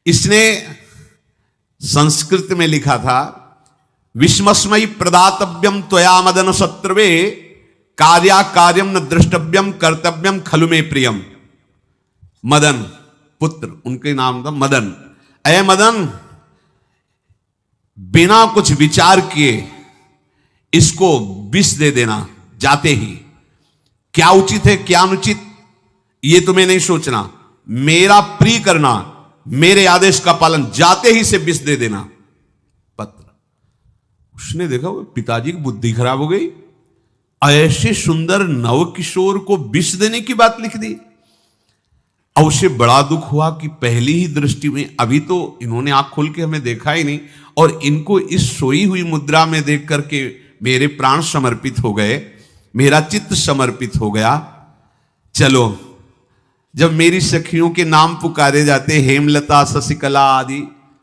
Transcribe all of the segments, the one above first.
इसने संस्कृत में लिखा था, विस्मस्मयी प्रदातव्यम त्वया मदन शत्रुवे कार्या कार्यम न द्रष्टव्यम कर्तव्यम खलु में प्रियम। मदन पुत्र, उनके नाम था मदन। अय मदन, बिना कुछ विचार किए इसको विष दे देना जाते ही। क्या उचित है क्या अनुचित ये तुम्हें नहीं सोचना, मेरा प्रिय करना, मेरे आदेश का पालन, जाते ही से विष दे देना। पत्र उसने देखा वो पिताजी की बुद्धि खराब हो गई, ऐसे सुंदर नव किशोर को विष देने की बात लिख दी। और उसे बड़ा दुख हुआ कि पहली ही दृष्टि में, अभी तो इन्होंने आंख खोल के हमें देखा ही नहीं, और इनको इस सोई हुई मुद्रा में देख करके मेरे प्राण समर्पित हो गए, मेरा चित्त समर्पित हो गया। चलो, जब मेरी सखियों के नाम पुकारे जाते, हेमलता शशिकला आदि,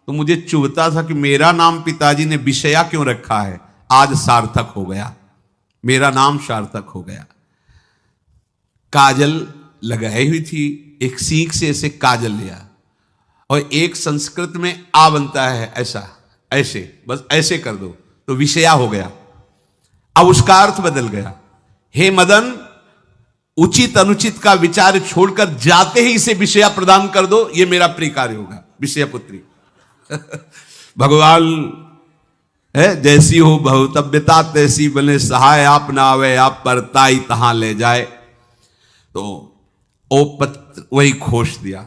तो मुझे चुभता था कि मेरा नाम पिताजी ने विषया क्यों रखा है। आज सार्थक हो गया, मेरा नाम सार्थक हो गया। काजल लगाई हुई थी, एक सीख से ऐसे काजल लिया, और एक संस्कृत में आ बनता है ऐसा, ऐसे, बस ऐसे कर दो तो विषया हो गया। अब उसका अर्थ बदल गया, हे मदन, उचित अनुचित का विचार छोड़कर जाते ही इसे विषया प्रदान कर दो, ये मेरा प्रिय कार्य होगा। विषया पुत्री भगवान है, जैसी हो बहुतव्यता तैसी बने सहाय, आप ना आवे आप पर ताई तहां ले जाए। तो ओ पत्र वही खोश दिया,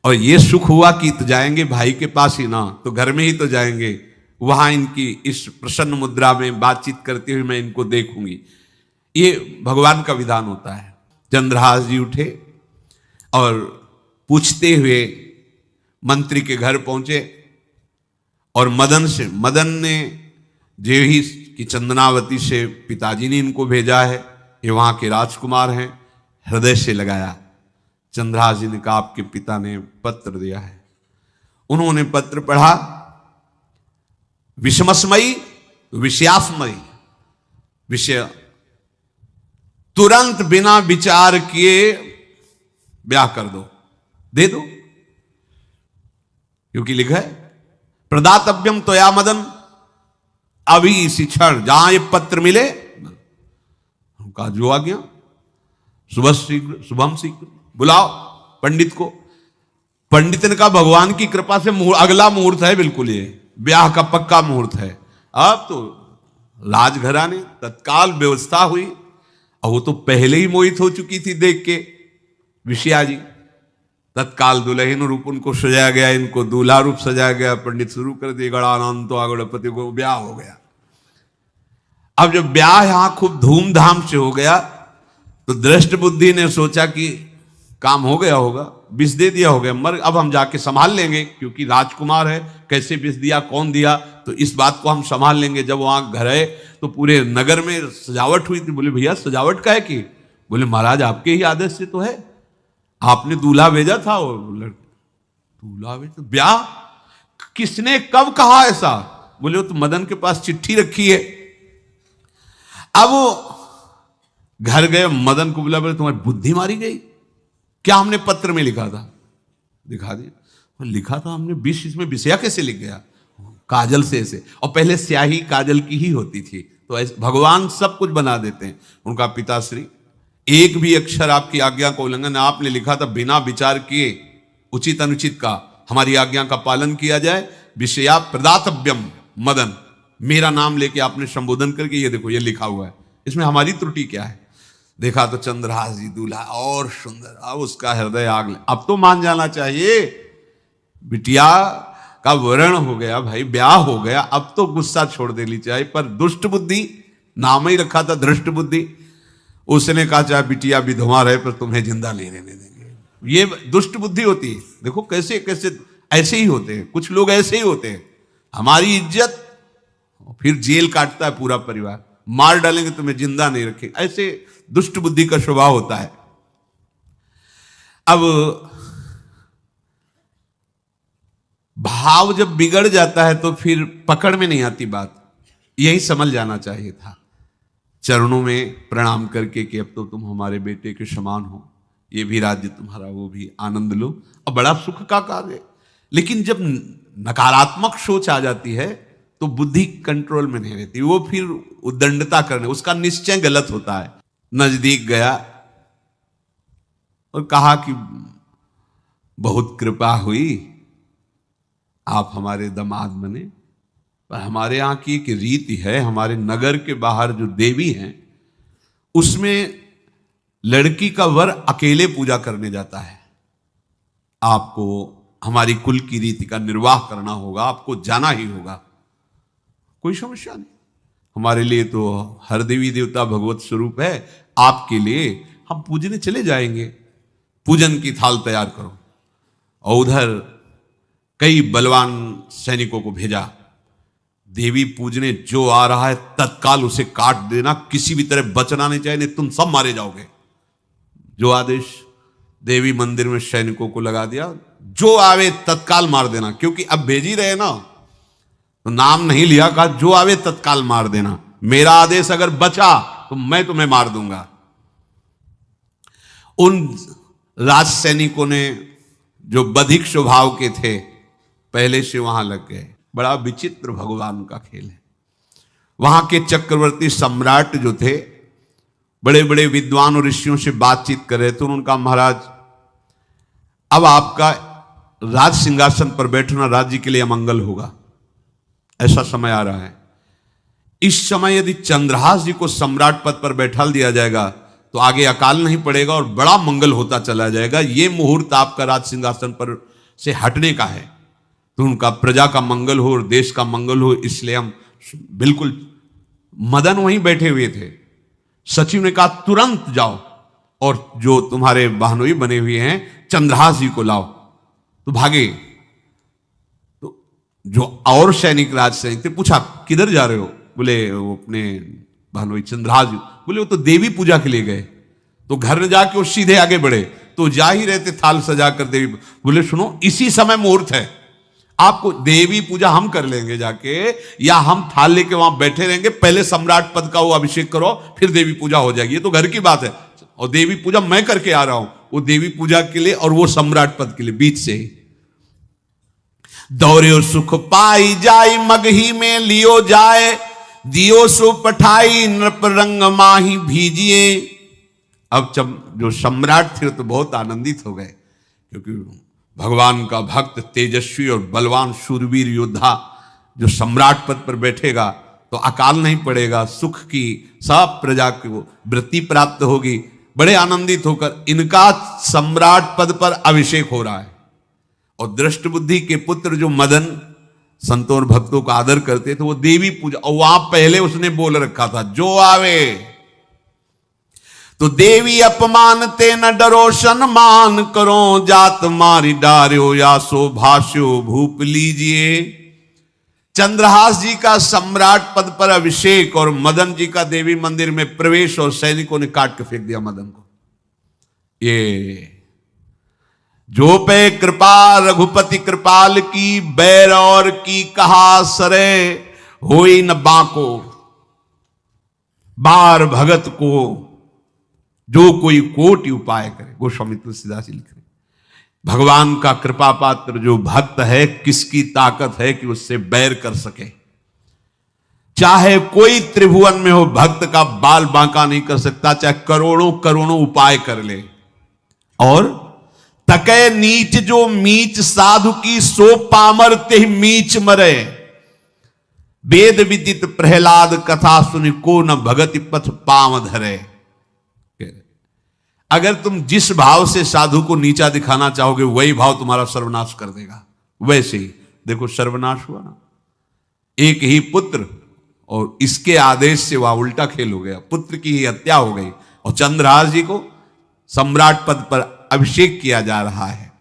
और ये सुख हुआ कि तो जाएंगे भाई के पास ही ना, तो घर में ही तो जाएंगे, वहां इनकी इस प्रसन्न मुद्रा में बातचीत करते हुए मैं इनको देखूंगी। ये भगवान का विधान होता है। चंद्रहास जी उठे और पूछते हुए मंत्री के घर पहुंचे, और मदन ने जे ही कि चंदनावती से पिताजी ने इनको भेजा है, ये वहां के राजकुमार हैं, हृदय से लगाया। चंद्रहास जी ने कहा, आपके पिता ने पत्र दिया है। उन्होंने पत्र पढ़ा, विषमस्मयी विषयास्मयी, विषय तुरंत बिना विचार किए ब्याह कर दो, दे दो, क्योंकि लिखा है प्रदातव्यम त्वया मदन, अभी इसी क्षण जहां ये पत्र मिले, कहा जो आ गया, सुबह शीघ्र शुभम शीघ्र, बुलाओ पंडित को। पंडित ने कहा, भगवान की कृपा से अगला मुहूर्त है, बिल्कुल ये ब्याह का पक्का मुहूर्त है। अब तो राजघराने तत्काल व्यवस्था हुई, और वो तो पहले ही मोहित हो चुकी थी देख के विषया जी। तत्काल दुल्हन रूप उनको सजाया गया, इनको दूल्हा रूप सजाया गया, पंडित शुरू कर दिए, गणानंतो गणपति को ब्याह हो गया। अब जब ब्याह यहां खूब धूमधाम से हो गया, तो दृष्ट बुद्धि ने सोचा कि काम हो गया होगा, विष दे दिया होगा, मर अब हम जाके संभाल लेंगे, क्योंकि राजकुमार है, कैसे विष दिया कौन दिया, तो इस बात को हम संभाल लेंगे। जब वहां घर है तो पूरे नगर में सजावट हुई थी। बोले भैया सजावट का है कि? बोले महाराज आपके ही आदेश से तो है, आपने दूल्हा भेजा था। और दूल्हा भेजा, ब्याह किसने कब कहा ऐसा? बोले वो तो मदन के पास चिट्ठी रखी है। अब वो घर गए, मदन को बोला, बोले तुम्हारी बुद्धि मारी गई, क्या हमने पत्र में लिखा था? दिखा दिया, लिखा था हमने विष, इसमें विषया कैसे लिख गया? काजल से ऐसे, और पहले स्याही काजल की ही होती थी, तो ऐसे भगवान सब कुछ बना देते हैं। उनका पिताश्री, एक भी अक्षर आपकी आज्ञा का उल्लंघन, आपने लिखा था बिना विचार किए उचित अनुचित का हमारी आज्ञा का पालन किया जाए। विषया प्रदातव्यम मदन, मेरा नाम लेके आपने संबोधन करके, ये देखो ये लिखा हुआ है, इसमें हमारी त्रुटि क्या है? देखा तो चंद्रहास जी दूल्हा और सुंदर, अब उसका हृदय आग ले। अब तो मान जाना चाहिए, बिटिया का वरण हो गया भाई, ब्याह हो गया, अब तो गुस्सा छोड़ देनी चाहिए। पर दुष्ट बुद्धि, नाम ही रखा था धृष्ट बुद्धि, उसने कहा चाहे बिटिया विधवा रहे पर तुम्हें जिंदा नहीं रहने देंगे। ये दुष्ट बुद्धि होती है। देखो कैसे कैसे ऐसे ही होते हैं, कुछ लोग ऐसे ही होते हैं, हमारी इज्जत, फिर जेल काटता है पूरा परिवार, मार डालेंगे तुम्हें जिंदा नहीं रखेंगे, ऐसे दुष्ट बुद्धि का स्वभाव होता है। अब भाव जब बिगड़ जाता है तो फिर पकड़ में नहीं आती बात, यही समझ जाना चाहिए था। चरणों में प्रणाम करके कि अब तो तुम हमारे बेटे के समान हो, ये भी राज्य तुम्हारा, वो भी, आनंद लो। अब बड़ा सुख का कार्य है। लेकिन जब नकारात्मक सोच आ जाती है तो बुद्धि कंट्रोल में नहीं रहती, वो फिर उद्दंडता करने, उसका निश्चय गलत होता है। नजदीक गया और कहा कि बहुत कृपा हुई, आप हमारे दामाद बने, पर हमारे यहाँ की एक रीति है, हमारे नगर के बाहर जो देवी हैं उसमें लड़की का वर अकेले पूजा करने जाता है। आपको हमारी कुल की रीति का निर्वाह करना होगा, आपको जाना ही होगा। कोई समस्या नहीं, हमारे लिए तो हर देवी देवता भगवत स्वरूप है, आपके लिए हम पूजने चले जाएंगे, पूजन की थाल तैयार करो। और उधर कई बलवान सैनिकों को भेजा, देवी पूजने जो आ रहा है तत्काल उसे काट देना, किसी भी तरह बचना नहीं चाहिए, नहीं तुम सब मारे जाओगे। जो आदेश देवी मंदिर में सैनिकों को लगा दिया, जो आवे तत्काल मार देना, क्योंकि अब भेज ही रहे ना, तो नाम नहीं लिया, कहा जो आवे तत्काल मार देना, मेरा आदेश अगर बचा तो मैं तुम्हें मार दूंगा। उन राज सैनिकों ने जो बधिक स्वभाव के थे पहले से वहां लग गए। बड़ा विचित्र भगवान का खेल है। वहां के चक्रवर्ती सम्राट जो थे बड़े बड़े विद्वान और ऋषियों से बातचीत कर रहे थे। उनका महाराज अब आपका राज सिंहासन पर बैठना राज्य के लिए अमंगल होगा, ऐसा समय आ रहा है। इस समय यदि चंद्रहास जी को सम्राट पद पर बैठा दिया जाएगा तो आगे अकाल नहीं पड़ेगा और बड़ा मंगल होता चला जाएगा। ये मुहूर्त आपका राज सिंहासन पर से हटने का है, तो उनका प्रजा का मंगल हो और देश का मंगल हो, इसलिए हम बिल्कुल। मदन वहीं बैठे हुए थे। सचिव ने कहा तुरंत जाओ और जो तुम्हारे बहनोई बने हुए हैं चंद्रहास जी को लाओ। तो भागे। तो जो और सैनिक, राज सैनिक थे, पूछा किधर जा रहे हो? बोले वो अपने बहनोई चंद्रहास जी। बोले वो तो देवी पूजा के लिए गए। तो घर में जाके वो सीधे आगे बढ़े, तो जा ही रहते थाल सजा कर देवी। बोले सुनो, इसी समय मुहूर्त है, आपको देवी पूजा हम कर लेंगे जाके, या हम थाल लेके वहां बैठे रहेंगे, पहले सम्राट पद का वो अभिषेक करो, फिर देवी पूजा हो जाएगी। ये तो घर की बात है, और देवी पूजा मैं करके आ रहा हूं, वो देवी पूजा के लिए और वो सम्राट पद के लिए, बीच से ही। दौड़ो सुख पाई जाई मगही में लियो जाए, दियो सो पठाई नृप रंग माही भीजिए। अब जो सम्राट थे तो बहुत आनंदित हो गए, क्योंकि भगवान का भक्त तेजस्वी और बलवान शूरवीर योद्धा जो सम्राट पद पर बैठेगा तो अकाल नहीं पड़ेगा, सुख की सब प्रजा को वृत्ति प्राप्त होगी। बड़े आनंदित होकर इनका सम्राट पद पर अभिषेक हो रहा है। और दृष्ट बुद्धि के पुत्र जो मदन संतों और भक्तों का आदर करते थे, वो देवी पूजा, और वहां पहले उसने बोल रखा था जो आवे तो देवी अपमान ते न डरो सम्मान करो, जात मारी डार्यो या सो भाष्यो भूप लीजिए। चंद्रहास जी का सम्राट पद पर अभिषेक और मदन जी का देवी मंदिर में प्रवेश, और सैनिकों ने काट के फेंक दिया मदन को। ये जो पे कृपा रघुपति कृपाल की, बैर और की कहा सरे, होई न बाको बार भगत को, जो कोई कोटि उपाय करे। गोस्वामी तुलसीदास जी लिख रहे, भगवान का कृपा पात्र जो भक्त है, किसकी ताकत है कि उससे बैर कर सके। चाहे कोई त्रिभुवन में हो, भक्त का बाल बांका नहीं कर सकता, चाहे करोड़ों करोड़ों उपाय कर ले। और तके नीच जो मीच साधु की, सो पामर ते मीच मरे। वेद विदित प्रहलाद कथा सुनि, को न भगति पथ पाम धरे। अगर तुम जिस भाव से साधु को नीचा दिखाना चाहोगे, वही भाव तुम्हारा सर्वनाश कर देगा। वैसे ही देखो सर्वनाश हुआ ना, एक ही पुत्र, और इसके आदेश से वहां उल्टा खेल हो गया, पुत्र की ही हत्या हो गई, और चंद्रहास जी को सम्राट पद पर अभिषेक किया जा रहा है।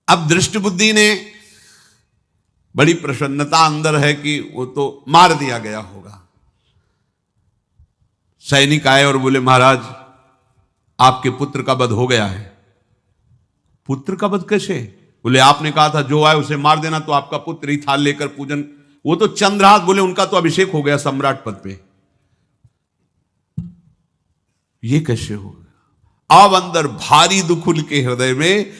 अब दृष्ट बुद्धि ने बड़ी प्रसन्नता अंदर है कि वो तो मार दिया गया होगा। सैनिक आए और बोले महाराज आपके पुत्र का वध हो गया है। पुत्र का वध कैसे? बोले आपने कहा था जो आए उसे मार देना, तो आपका पुत्र ही थाल लेकर पूजन, वो तो चंद्रहास, बोले उनका तो अभिषेक हो गया सम्राट पद पे। ये कैसे हो गया? अब अंदर भारी दुख उनके हृदय में